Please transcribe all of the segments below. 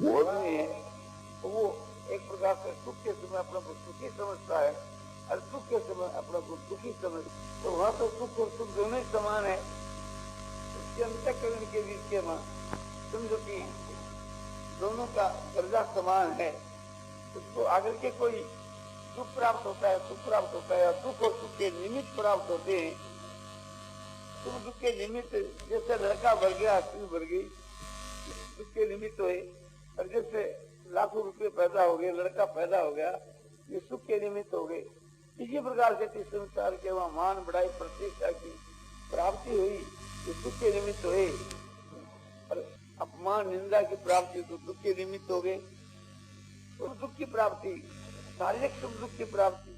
भोगनी है, तो वो एक प्रकार से सुख के समय अपने को सुखी समझता है और दुख के समय अपने को दुखी समझता है। तो वहां तो सुख और सुख दोनों ही समान है। उसके अंतःकरण के बीच के मां समझो कि दोनों का दर्जा समान है। उसको आगे के कोई दुख प्राप्त होता है, सुख प्राप्त होता है, दुख और सुख के निमित्त प्राप्त होते हैं। सुख दुख के निमित्त जैसे लड़का बढ़ गया, स्त्री बढ़ गई, दुख के निमित्त हुए, और जैसे लाखों रुपए पैदा हो गए, लड़का पैदा हो गया, ये सुख के निमित्त हो गए। इसी प्रकार से संसार के वहां मान बढ़ाई प्रतिष्ठा की प्राप्ति हुई, ये सुख के निमित्त हुए, और अपमान निंदा की प्राप्ति तो दुख के निमित्त हो गए। और दुख की प्राप्ति, शारीरिक सुख दुख की प्राप्ति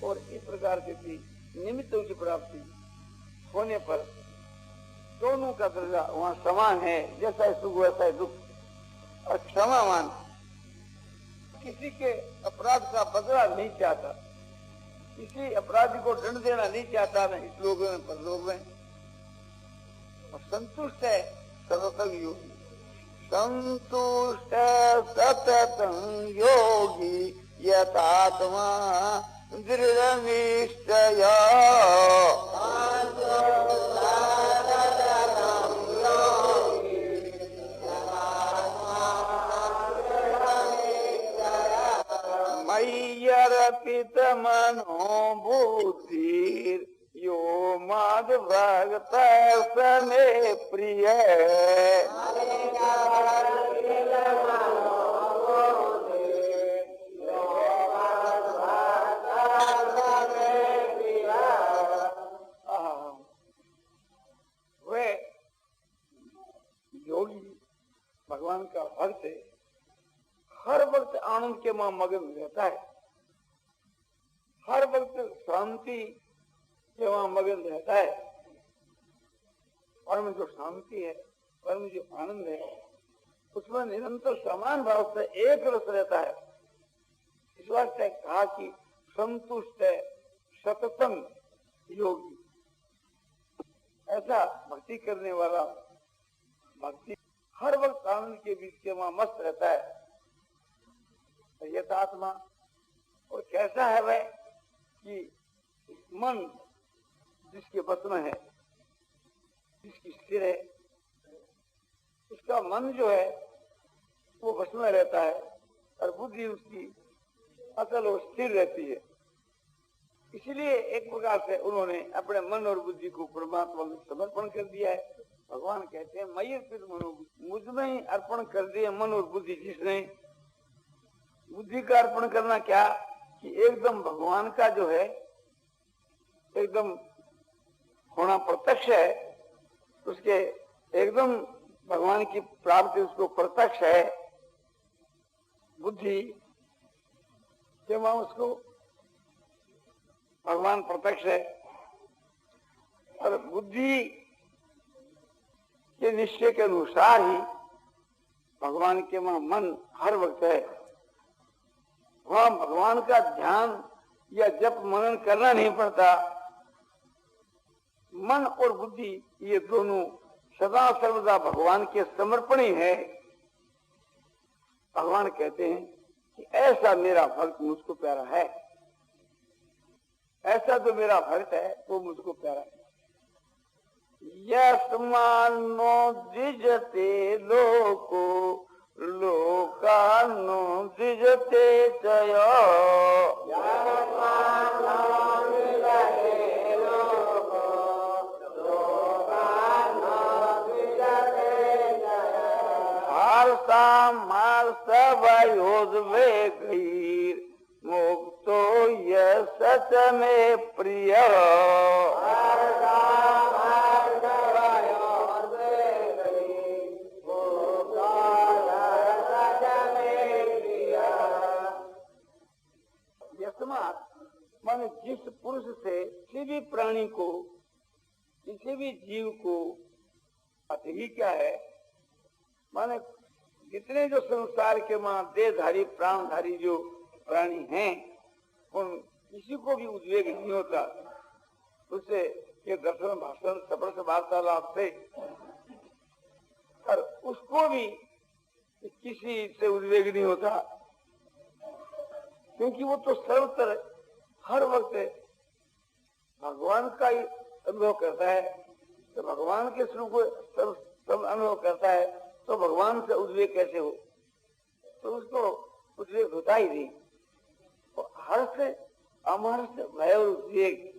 और इस प्रकार से थी निमित्तों की प्राप्ति होने पर दोनों का दर्जा वहाँ समान है। जैसा है सुख वैसा है दुख। और क्षमावान किसी के अपराध का बदला नहीं चाहता, किसी अपराधी को दंड देना नहीं चाहता, न इस लोग में परलोक में। और संतुष्ट है सततं योगी, संतुष्ट सततं योगी यतात्मा दृढ़ निश्चय। मय्यर्पित मनो बुद्धिर यो मद भक्त समे प्रिय। वे योगी भगवान का भक्त है, हर वक्त आनंद के मां मगन रहता है, हर वक्त शांति के वहां मगन रहता है। परम जो शांति है, परम जो आनंद है, उसमें निरंतर समान भाव से एक रस रहता है। इस वास्ते कहा कि संतुष्ट है सततं योगी। ऐसा भक्ति करने वाला भक्ति हर वक्त आनंद के बीच के वहां मस्त रहता है। यथात्मा, और कैसा है वह कि मन जिसके बस में है, जिसकी स्थिर है, उसका मन जो है वो बस में रहता है और बुद्धि उसकी असल और स्थिर रहती है। इसलिए एक प्रकार से उन्होंने अपने मन और बुद्धि को परमात्मा में समर्पण कर दिया है। भगवान कहते हैं मयि अर्पित मनो, मुझ में ही अर्पण कर दिए मन और बुद्धि। जिसने बुद्धि का अर्पण करना क्या कि एकदम भगवान का जो है एकदम होना प्रत्यक्ष है, उसके एकदम भगवान की प्राप्ति उसको प्रत्यक्ष है। बुद्धि के वहां उसको भगवान प्रत्यक्ष है, और बुद्धि के निश्चय के अनुसार ही भगवान के वहां मन हर वक्त है। वहां भगवान का ध्यान या जप मनन करना नहीं पड़ता। मन और बुद्धि ये दोनों सदा सर्वदा भगवान के समर्पण ही है। भगवान कहते हैं कि ऐसा मेरा भक्त मुझको प्यारा है, ऐसा जो मेरा भक्त है वो मुझको प्यारा है। यस्मान्नो द्विजते लोको लोकान्नो द्विजते चयो। हर्षामर्षभयोद्वेगैर् मुक्तो यः सच मे प्रिय। माने जिस पुरुष से किसी भी प्राणी को, किसी भी जीव को अति क्या है, माने जितने जो संसार के मां देहधारी प्राणधारी जो प्राणी हैं, उन किसी को भी उद्वेग नहीं होता उससे ये दर्शन भाषण सफल से वार्तालाप से, और उसको भी किसी से उद्वेग नहीं होता, क्योंकि वो तो सर्वत्र हर वक्त भगवान का ही अनुभव करता है। तो भगवान के स्वरूप को सब अनुभव करता है, तो भगवान से उद्वेग कैसे हो? तो उसको उद्वेग होता ही नहीं। तो हर्ष, अमहर्ष, भय और उद्वेग,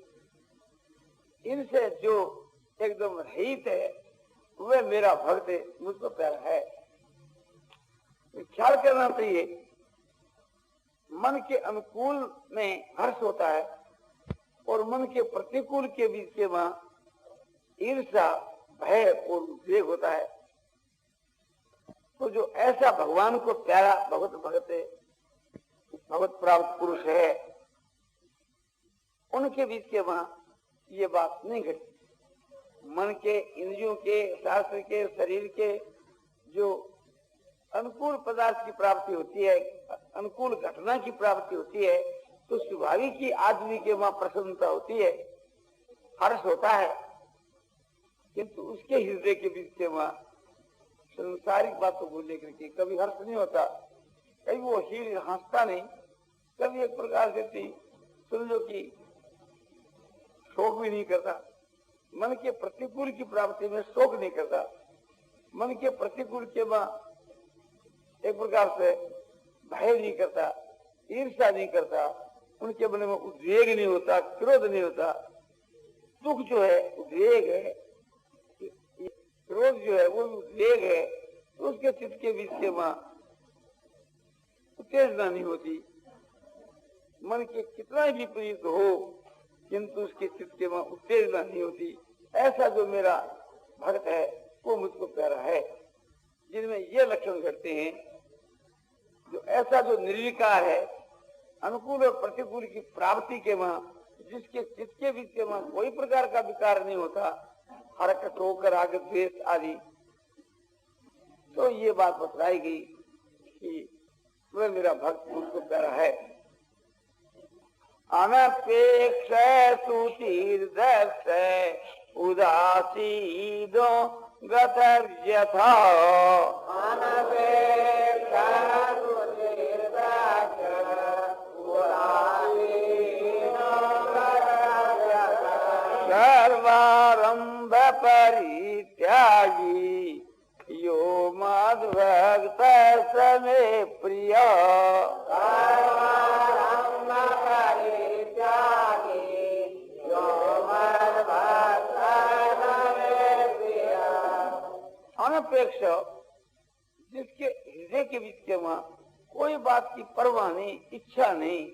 इनसे जो एकदम रहित है वह मेरा भक्त है, मुझको प्यारा है। ख्याल करना चाहिए, मन के अनुकूल में हर्ष होता है और मन के प्रतिकूल के बीच के वहां ईर्ष्या, भय और उद्वेग होता है। तो जो ऐसा भगवान को प्यारा भगत है, भगवत प्राप्त पुरुष है, उनके बीच के वहां ये बात नहीं घटती। मन के, इंद्रियों के, शास्त्र के, शरीर के जो अनुकूल पदार्थ की प्राप्ति होती है, अनुकूल घटना की प्राप्ति होती है, तो स्वाभाविक ही आदमी के वहां प्रसन्नता होती है, हर्ष होता है। किंतु उसके हृदय के बीच के वहां संसारिक बातों को लेकर के कभी हर्ष नहीं होता, कभी वो हीर हंसता नहीं, कभी एक प्रकार से समझो कि शोक भी नहीं करता। मन के प्रतिकूल की प्राप्ति में शोक नहीं करता, मन के प्रतिकूल के वहां एक प्रकार से भय नहीं करता, ईर्ष्या नहीं करता, उनके मन में उद्वेग नहीं होता, क्रोध नहीं होता। दुख जो है उद्वेग है, क्रोध जो है वो उद्वेग है, तो उसके चित्त के बीच के वहां उत्तेजना नहीं होती। मन के कितना भी विपरीत हो, किंतु उसके चित्त के वहां उत्तेजना नहीं होती। ऐसा जो मेरा भक्त है वो मुझको प्यारा है। जिनमें ये लक्षण घटते हैं, जो ऐसा जो निर्विकार है, अनुकूल और प्रतिकूल की प्राप्ति के वहां जिसके चित्त के बीच के वहां कोई प्रकार का विकार नहीं होता, हरकत होकर आगे द्वेष आदि, तो ये बात बतलाई गई कि वह मेरा भक्त मुझको प्यारा है। अनपेक्ष सुतीर्दर्श उदासीनो गतर्यथा, अनपेक्ष सुतीर्दर्श उदासीनो गतर्यथा, सर्वारंभ परित्यागी यो मद्भक्त समे प्रिय, अनपेक्ष, जिसके हृदय के बीच के वहां कोई बात की परवाह नहीं, इच्छा नहीं,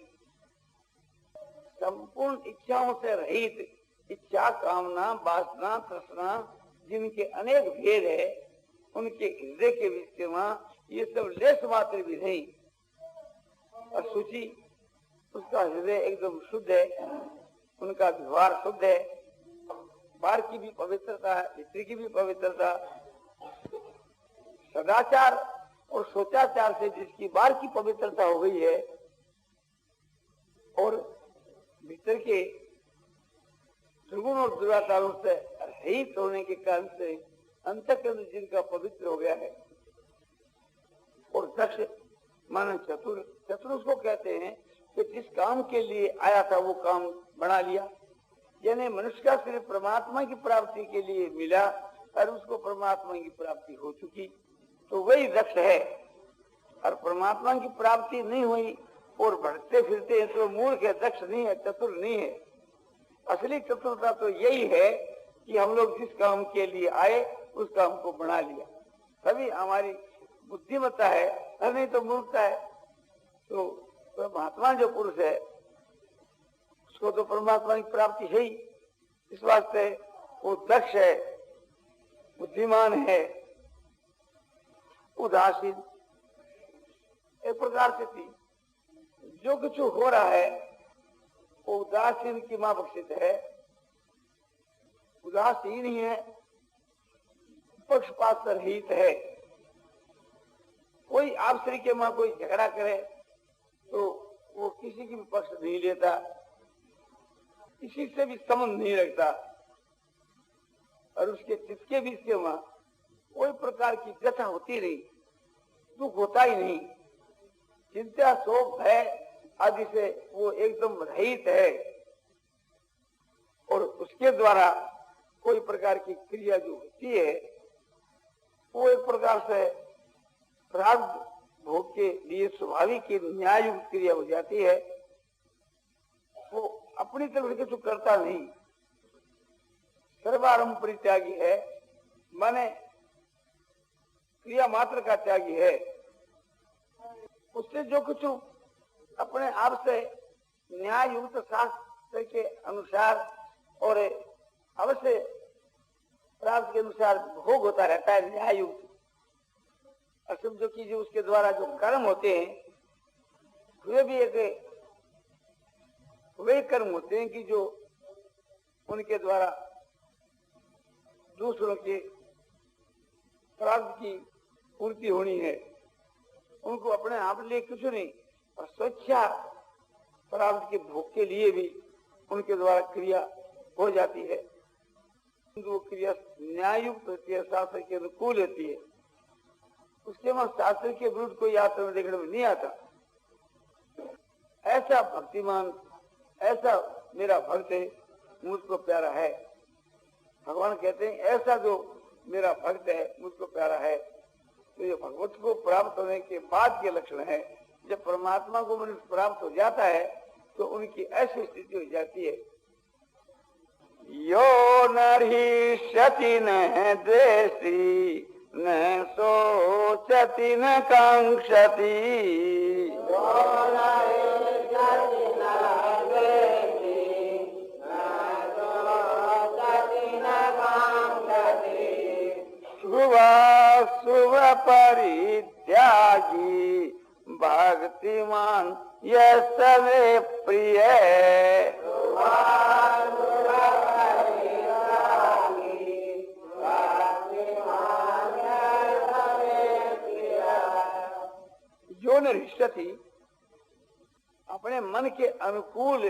संपूर्ण इच्छाओं से रहित, इच्छा, कामना, वासना, तृष्णा जिनके अनेक भेद है, उनके हृदय के बीच के वहां ये सब लेस मात्र भी नहीं। अशुचि, उसका हृदय एकदम शुद्ध है, उनका व्यवहार शुद्ध है, बाहर की भी पवित्रता है, भीतर की भी पवित्रता। सदाचार और सोचाचार से जिसकी बाहर की पवित्रता हो गई है और भीतर के दुर्गुण और दुराचारों से रहित होने के कारण से अंतःकरण जिनका पवित्र हो गया है। और दक्ष माने चतुर, चतुर उसको कहते हैं कि जिस काम के लिए आया था वो काम बना लिया, यानी मनुष्य का सिर्फ परमात्मा की प्राप्ति के लिए मिला और उसको परमात्मा की प्राप्ति हो चुकी, तो वही दक्ष है। और परमात्मा की प्राप्ति नहीं हुई और बढ़ते फिरते तो मूर्ख है, दक्ष नहीं है, चतुर नहीं है। असली चतुरता तो यही है कि हम लोग जिस काम के लिए आए उस काम को बना लिया, तभी हमारी बुद्धिमत्ता है, और नहीं तो मूर्खता है। तो महात्मा जो पुरुष है उसको तो परमात्मा की प्राप्ति है ही, इस वास्ते वो दक्ष है, बुद्धिमान है, उदासीन। एक प्रकार से थी जो कुछ हो रहा है वो उदासीन की मां बख्शित है, उदासीन ही है, पक्षपात से रहित है। कोई आपसे के मां कोई झगड़ा करे तो वो किसी की भी पक्ष नहीं लेता, किसी से भी संबंध नहीं रखता, और उसके चित्त के बीच के वहां कोई प्रकार की व्यथा होती नहीं। दुख होता ही नहीं। चिंता शोक भय आदि से वो एकदम रहित है और उसके द्वारा कोई प्रकार की क्रिया जो होती है वो एक प्रकार से प्रारब्ध भोग के लिए स्वाभाविक की न्याययुक्त क्रिया हो जाती है। वो अपनी तरफ से कुछ करता नहीं, सर्वारंभ परित्यागी है, माने क्रिया मात्र का त्यागी है। उससे जो कुछ अपने आप से न्याय युक्त शास्त्र के अनुसार और अवश्य प्राप्त के अनुसार भोग होता रहता है न्याय युक्त। और समझो कि जो उसके द्वारा जो कर्म होते हैं वे भी एक वे कर्म होते हैं कि जो उनके द्वारा दूसरों के प्राप्त की पूर्ति होनी है। उनको अपने आप लिए कुछ नहीं और स्वेच्छा प्राप्त के भोग के लिए भी उनके द्वारा क्रिया हो जाती है। वो क्रिया न्यायुक्त होती है, शास्त्र के अनुकूल होती है। उसके बाद शास्त्र के विरुद्ध कोई आचरण में देखने में नहीं आता। ऐसा भक्तिमान, ऐसा मेरा भक्त है, मुझको प्यारा है। भगवान कहते हैं ऐसा जो मेरा भक्त है मुझको प्यारा है। तो ये भगवत को प्राप्त होने के बाद के लक्षण है। जब परमात्मा को मनुष्य प्राप्त हो जाता है तो उनकी ऐसी स्थिति हो जाती है, यो नरिष्यति न द्वेषति न शोचति न कांक्षति। शुभ परित्यागी भक्तिमान यह सवे प्रिय। जो निष्ठति अपने मन के अनुकूल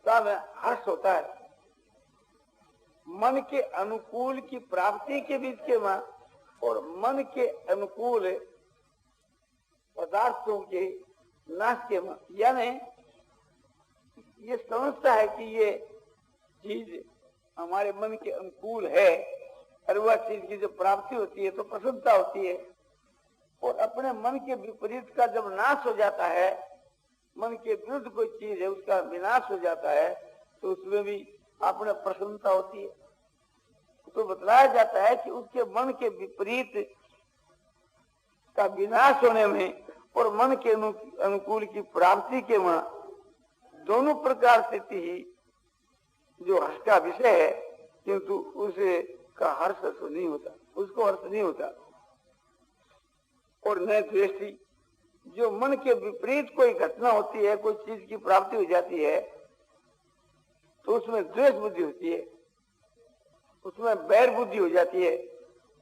में हर्ष होता है। मन के अनुकूल की प्राप्ति के बीच के मां और मन के अनुकूल पदार्थों के नाश के मां, यानी ये समझता है कि ये चीज हमारे मन के अनुकूल है और वह चीज की जो प्राप्ति होती है तो प्रसन्नता होती है। और अपने मन के विपरीत का जब नाश हो जाता है, मन के विरुद्ध कोई चीज है उसका विनाश हो जाता है तो उसमें भी अपने प्रसन्नता होती है। तो बतलाया जाता है कि उसके मन के विपरीत का विनाश होने में और मन के अनुकूल की प्राप्ति के वहां दोनों प्रकार से ही जो हर्ष का विषय है, किंतु उसे का हर्ष तो नहीं होता, उसको हर्ष नहीं होता। और न द्वेषी, जो मन के विपरीत कोई घटना होती है, कोई चीज की प्राप्ति हो जाती है तो उसमें द्वेष बुद्धि होती है, उसमें बैर बुद्धि हो जाती है।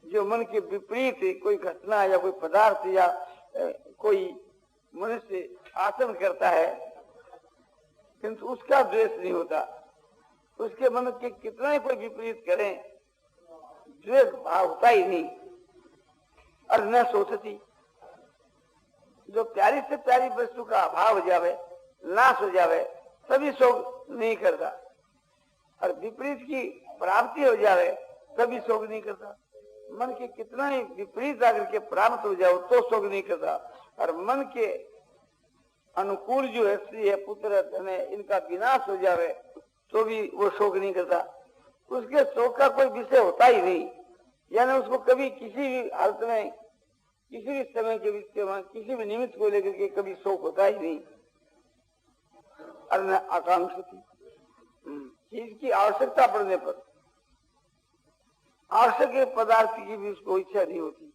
जो मन के विपरीत कोई घटना या कोई पदार्थ या कोई मनुष्य आचरण करता है किंतु उसका द्वेष नहीं होता। उसके मन के कितना ही कोई विपरीत करें द्वेष भाव होता ही नहीं। और न सोचती, जो प्यारी से प्यारी वस्तु का अभाव हो जावे, नाश हो जावे, तभी शोक नहीं करता। और विपरीत की प्राप्ति हो जावे तभी शोक नहीं करता। मन के कितना ही विपरीत आकर के प्राप्त हो जाओ तो शोक नहीं करता। और मन के अनुकूल जो है, स्त्री है, पुत्र धन है, इनका विनाश हो जावे तो भी वो शोक नहीं करता। उसके शोक का कोई विषय होता ही नहीं, यानी उसको कभी किसी भी हालत में, किसी भी समय के बीच में, किसी भी निमित्त को लेकर के कभी शोक होता ही नहीं। और न आकांक्षा, चीज की आवश्यकता पड़ने पर आवश्यक पदार्थ की भी उसको इच्छा नहीं होती,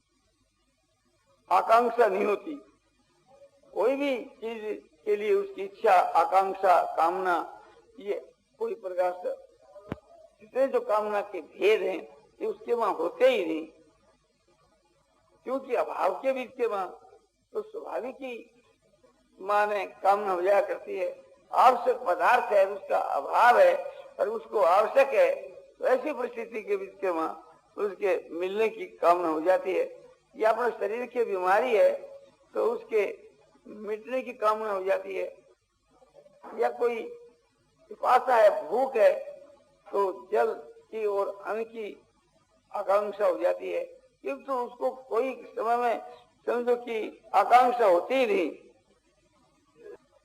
आकांक्षा नहीं होती। कोई भी चीज के लिए उसकी इच्छा, आकांक्षा, कामना, ये कोई प्रकार से जितने जो कामना के भेद हैं ये उसके वहां होते ही नहीं। क्योंकि अभाव के बीच के वहां तो स्वाभाविक ही माने कामना हो जाया करती है। आवश्यक पदार्थ है, उसका अभाव है और उसको आवश्यक है, तो ऐसी परिस्थिति के बीच के वहां उसके मिलने की कामना हो जाती है। या अपने शरीर की बीमारी है तो उसके मिटने की कामना हो जाती है, या कोई पिपासा है, भूख है, तो जल की और अन्न की आकांक्षा हो जाती है, किंतु उसको कोई समय में समझो कि आकांक्षा होती ही नहीं।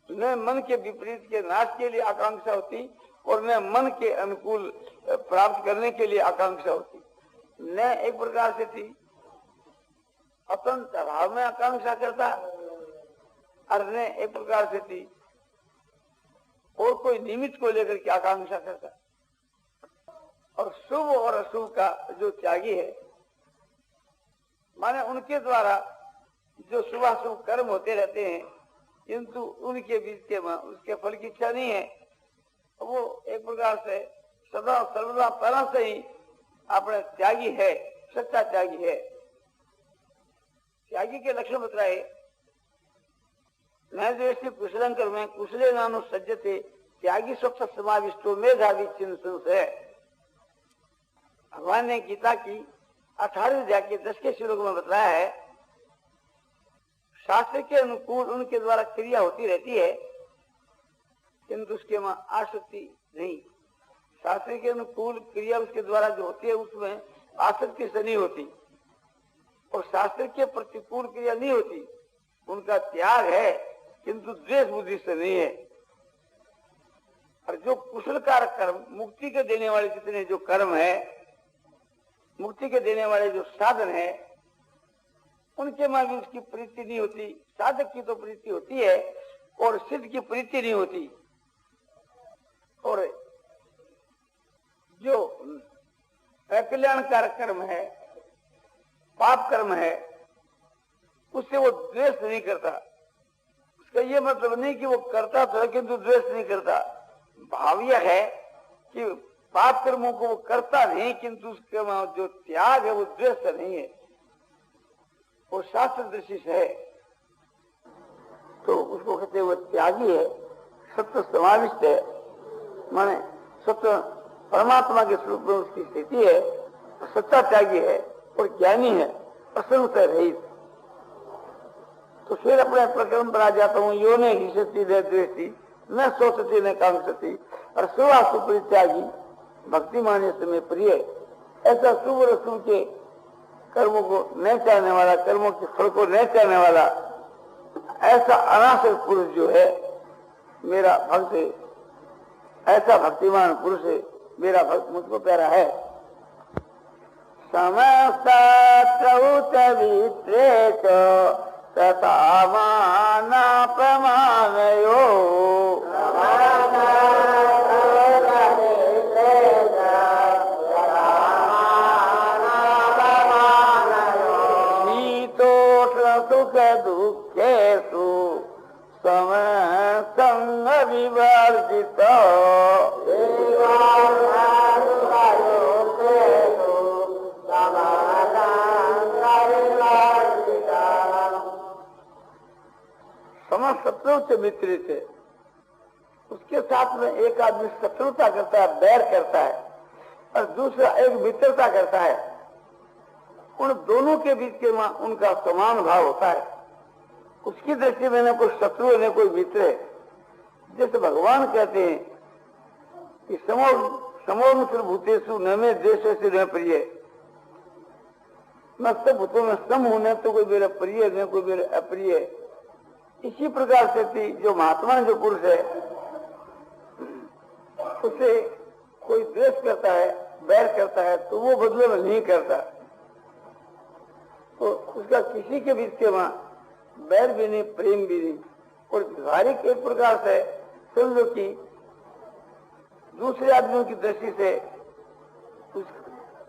न मन के विपरीत के नाश के लिए आकांक्षा होती और न मन के अनुकूल प्राप्त करने के लिए आकांक्षा होती। न एक प्रकार से थी अपन चढ़ाव में आकांक्षा करता और न एक प्रकार से थी और कोई निमित्त को लेकर के आकांक्षा करता। और शुभ और अशुभ का जो त्यागी है, माने उनके द्वारा जो शुभ अशुभ कर्म होते रहते हैं, किंतु उनके बीच के उसके फल की इच्छा नहीं है, वो एक प्रकार से सदा सर्वदा पहला से ही अपने त्यागी है, सच्चा त्यागी है। त्यागी के लक्षण बताए, न द्वेष्टि कुशलंकर में कुशले नानु सज्जते त्यागी स्वप्न समाविष्टो मेधावी चिंतन से। भगवान ने गीता की 18 अध्याय के 10 के श्लोक में बताया है, शास्त्र के अनुकूल उनके द्वारा क्रिया होती रहती है, किंतु उसके में आसक्ति नहीं। शास्त्र के अनुकूल क्रिया उसके द्वारा जो होती है उसमें आसक्ति से नहीं होती, और शास्त्र के प्रतिकूल क्रिया नहीं होती, उनका त्याग है, किंतु द्वेष बुद्धि से नहीं है। और जो कुशलकार कर्म, मुक्ति के देने वाले जितने जो कर्म है, मुक्ति के देने वाले जो साधन है, उनके में भी उसकी प्रीति नहीं होती। साधक की तो प्रीति होती है और सिद्ध की प्रीति नहीं होती। और जो अकल्याणकारक कर्म है, पाप कर्म है, उससे वो द्वेष नहीं करता। उसका ये मतलब नहीं कि वो करता था किंतु द्वेष नहीं करता। भाव यह है कि पाप कर्मों को वो करता नहीं, किंतु उसके जो त्याग है वो द्वेष से नहीं है, वो शास्त्र दृष्टि से है, तो उसको कहते हैं वो त्यागी है, सत्य समाविष्ट है, माने सत्य परमात्मा के स्वरूप में उसकी स्थिति है, सच्चा त्यागी है और ज्ञानी है, असंग से रहित। तो फिर अपने प्रकरण पर आ जाता हूँ, यो ने हिसती न द्वेष्टि न सोचती न कांक्षति और सुवा सुपरित्यागी भक्ति मान्य में प्रिय। ऐसा शुभ और अशुभ के कर्मों को न चाहने वाला, कर्मों के फल को न चाहने वाला, ऐसा अनासक्त पुरुष जो है मेरा भक्त है, ऐसा भक्तिमान पुरुष है, मेरा भक्त मुझको प्यारा है। समस्त तथा माना प्रमाणयो शीतोष्ण सुख दुखेषु समय संग विवर्जित शत्रु से मित्र से, उसके साथ में एक आदमी शत्रुता करता है, बैर करता है, और दूसरा एक मित्रता करता है। उन दोनों के बीच के उनका समान भाव होता है। उसकी दृष्टि में न कोई शत्रु है न कोई मित्र है। जैसे भगवान कहते हैं कि समोमित्र भूतेषु न मे द्वेषस्य न प्रिय। मैं सब भूतों में सम हूं, न तो कोई मेरा प्रिय न कोई मेरा अप्रिय। इसी प्रकार से थी जो महात्मा जो पुरुष है, उसे कोई द्वेष करता है, बैर करता है, तो वो बदले में नहीं करता, तो उसका किसी के बीच के वहां बैर भी नहीं, प्रेम भी नहीं। और व्यवहारिक एक प्रकार से समझो कि दूसरे आदमियों की दृष्टि से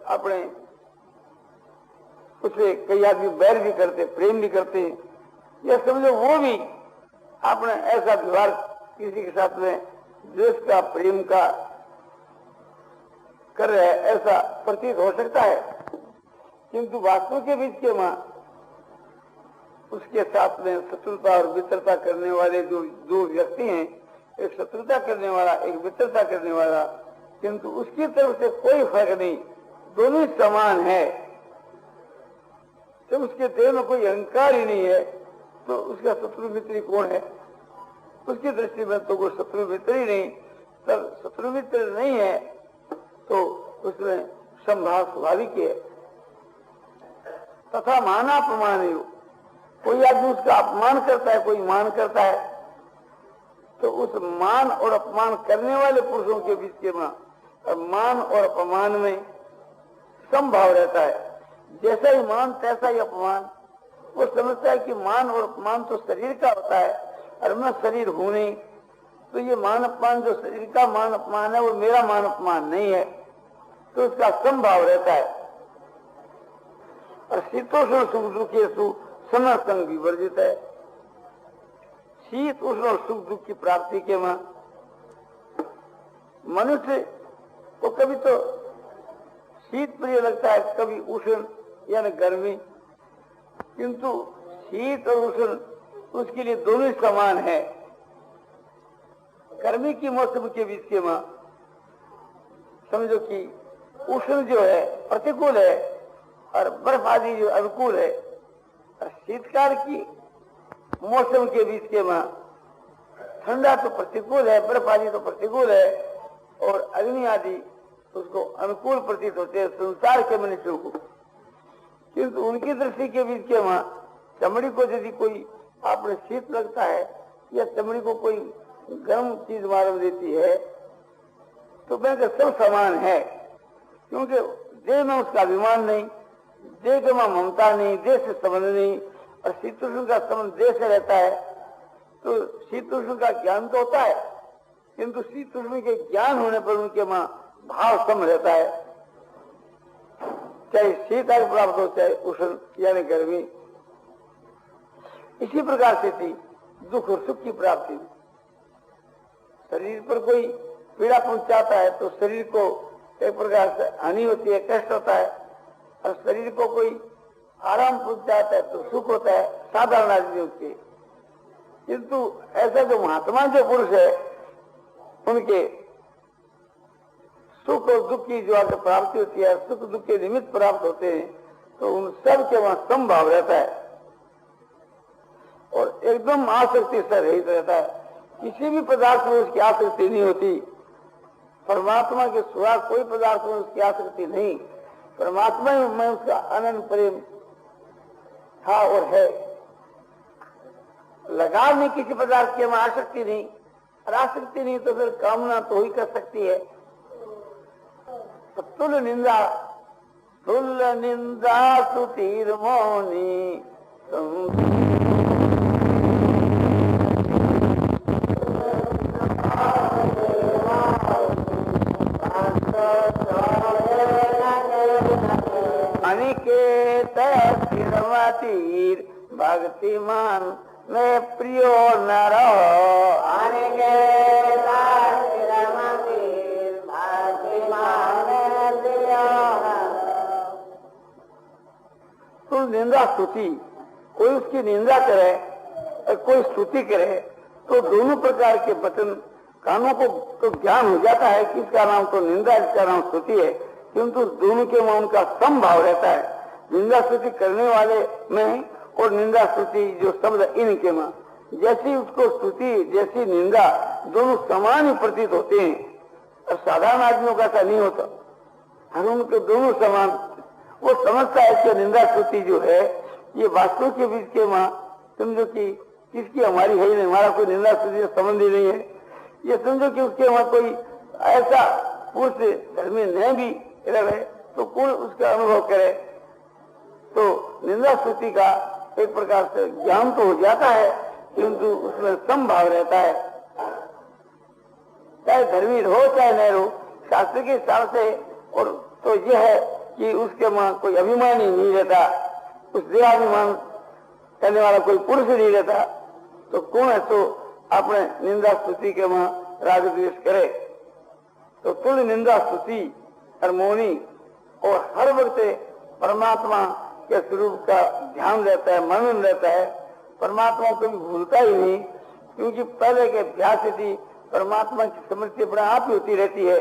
अपने उसे कई आदमी बैर भी करते, प्रेम भी करते हैं, या समझो वो भी अपने ऐसा व्यवहार किसी के साथ में द्वेष का, प्रेम का कर रहे हैं, ऐसा प्रतीत हो सकता है। किंतु वास्तव के बीच के मां उसके साथ में शत्रुता और मित्रता करने वाले जो दो व्यक्ति हैं, एक शत्रुता करने वाला, एक मित्रता करने वाला, किंतु उसकी तरफ से कोई फर्क नहीं, दोनों समान है। जब उसके देह में कोई अहंकार ही नहीं है तो उसका शत्रु मित्र कौन है? उसकी दृष्टि में तो कोई शत्रु मित्र ही नहीं। तब शत्रु मित्र नहीं है तो उसमें संभाव स्वाभाविक है। तथा मानापमान है, कोई आदमी उसका अपमान करता है, कोई मान करता है, तो उस मान और अपमान करने वाले पुरुषों के बीच के मान और अपमान में समभाव रहता है। जैसा ही मान तैसा ही अपमान। वो समझता है कि मान और अपमान तो शरीर का होता है और मैं शरीर हूं नहीं, तो ये मान अपमान जो शरीर का मान अपमान है वो मेरा मान अपमान नहीं है, तो उसका समभाव रहता है। और शीतोष्ण सुख दुखेषु समसंग विवर्जित है। शीत उष्ण और सुख दुख की प्राप्ति के मनुष्य को कभी तो शीत प्रिय लगता है, कभी उष्ण यानी गर्मी, किंतु शीत और उष्ण उसके लिए दोनों ही समान है। गर्मी की मौसम के बीच के समझो कि उष्ण जो है प्रतिकूल है और बर्फ आदि जो अनुकूल है, और शीतकाल की मौसम के बीच के ठंडा तो प्रतिकूल है, बर्फ आदि तो प्रतिकूल है और अग्नि आदि उसको अनुकूल प्रतीत होते हैं संसार के मनुष्यों को। किंतु उनकी दृष्टि के बीच के चमड़ी को यदि कोई आपने शीत लगता है या चमड़ी को कोई गर्म चीज मालूम देती है तो मैं सब समान है, क्योंकि देह में उसका अभिमान नहीं, देह के ममता नहीं, देह से संबंध नहीं, और शीतोष्ण का संबंध देह से रहता है। तो शीतोष्ण का ज्ञान तो होता है, किंतु शीतोष्ण के ज्ञान होने पर उनके भाव कम रहता है, चाहे शीत आदि प्राप्त हो चाहे उष्ण यानी गर्मी। इसी प्रकार से थी दुख और सुख की प्राप्ति। शरीर पर कोई पीड़ा पहुंचाता है तो शरीर को एक प्रकार से हानि होती है, कष्ट होता है, और शरीर को कोई आराम पहुंचाता है तो सुख होता है, साधारण आदमियों के। किंतु ऐसा जो महात्मा जो पुरुष है उनके सुख और दुख की जो आगे प्राप्ति होती है, सुख दुख के निमित्त प्राप्त होते हैं, तो उन सब के वहां समभाव रहता है और एकदम आसक्ति से रहित रहता है। किसी भी पदार्थ में उसकी आसक्ति नहीं होती। परमात्मा के सिवा कोई पदार्थ में उसकी आसक्ति नहीं, परमात्मा में उसका अनंत प्रेम था और है। लगाव में किसी पदार्थ के में आसक्ति नहीं, और आसक्ति नहीं तो फिर कामना तो ही कर सकती है। तो तुल निंदा सुतीर मौनी अनिकेत तीर भक्तिमान में प्रियो न रहो। अनिकेत तो निंदा स्तुति, कोई उसकी निंदा करे और कोई स्तुति करे तो दोनों प्रकार के वचन कानों को तो ज्ञान हो जाता है कि इसका नाम तो निंदा, इसका नाम स्तुति है, किंतु दोनों के में उनका समभाव रहता है। निंदा स्तुति करने वाले में और निंदा स्तुति जो शब्द इनके में, जैसी उसको स्तुति जैसी निंदा दोनों समान ही प्रतीत होते हैं, और साधारण आदमियों का ऐसा नहीं होता। हर उनके दोनों समान। वो समझता है कि निंदा स्तुति जो है ये वास्तव के बीच के समझो कि किसकी हमारी है ही नहीं, हमारा कोई निंदा स्तुति संबंध ही नहीं है। ये समझो कि उसके वहां कोई ऐसा पुरुष धर्मी न भी रहे तो कौन उसका अनुभव करे। तो निंदा स्तुति का एक प्रकार से ज्ञान तो हो जाता है, किंतु उसमें समभाव रहता है। चाहे धर्मी हो चाहे न हो, शास्त्र के हिसाब से। और तो यह है कि उसके वहां कोई अभिमान ही नहीं रहता, उस देहाभिमान करने वाला कोई पुरुष नहीं रहता। तो कौन है तो अपने निंदा स्तुति के वहां राग द्वेष करे। तो तुल निंदा स्तुति और मौनी, और हर वक्त परमात्मा के स्वरूप का ध्यान रहता है, मनन रहता है। परमात्मा को भी भूलता ही नहीं, क्योंकि पहले के अभ्यास थी परमात्मा की स्मृति अपने आप ही होती रहती है।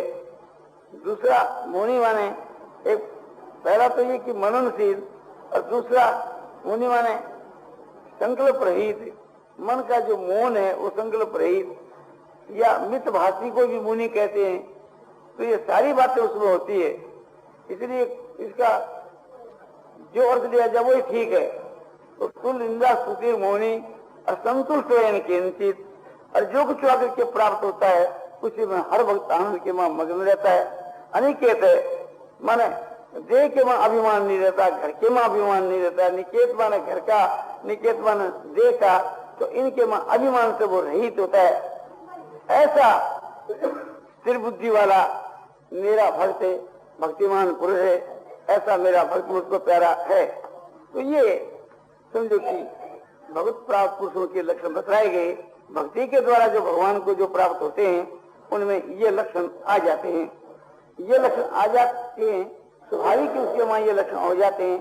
दूसरा मौनी माने एक पहला तो ये कि मननशील, और दूसरा मुनि माने संकल्प रहित, मन का जो मौन है वो संकल्प रहित, या मितभाषी को भी मुनि कहते हैं। तो ये सारी बातें उसमें होती है, इसलिए इसका जो अर्थ दिया जाए वही ठीक है। तो तुल निंदा स्तुति मौनी असंतुष्ट है किंचित, और जो कुछ आकर के प्राप्त होता है उसी में हर वक्त आनंद के मां मग्न रहता है। अनिकेत है माने देह के मां अभिमान नहीं रहता, घर के मां अभिमान नहीं रहता। निकेत माने घर का, निकेत माने देह का, तो इनके मां अभिमान से वो रहित होता है। ऐसा स्थिर बुद्धि वाला मेरा भक्त है, भक्तिमान पुरुष है, ऐसा मेरा भक्त मुझको प्यारा है। तो ये समझो कि भगवत प्राप्त पुरुषों के लक्षण बताए गए। भक्ति के द्वारा जो भगवान को जो प्राप्त होते हैं उनमें ये लक्षण आ जाते हैं, ये लक्षण आ जाते हैं, स्वाभाविक उसके वहां ये लक्षण हो जाते हैं।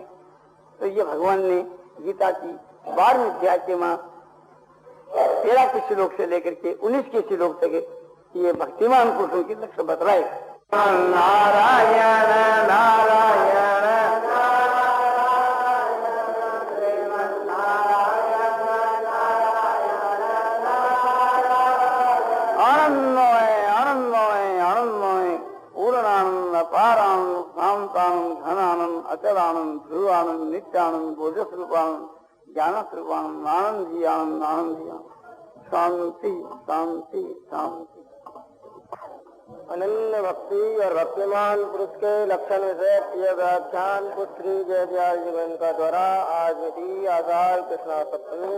तो ये भगवान ने गीता की 12वें अध्याय के मां 13 के श्लोक से लेकर के 19 के श्लोक तक ये भक्तिमान पुरुषों के लक्षण बतलाए। नारायण नारायण आनंदमय आनंदमय आनंदमय पूर्णानंद पारानंद शांतानंद घनानंद अचलानंद ध्रुवानंद नित्यानंद बोधस्वरूपानंद ज्ञानस्वरूपानंद आनंदी आनंद आनंदी शांति शांति शांति। अनन्य भक्ति और भक्तिमान पुरुष के लक्षण विषय यह व्याख्यान पुत्री जयदयाल जीवन का द्वारा आज मिति आषाढ़ कृष्णा सप्तमी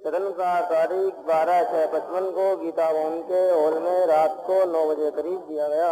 सदन का तारीख 12/6/55 को गीता भवन के हॉल में रात को 9 बजे करीब दिया गया।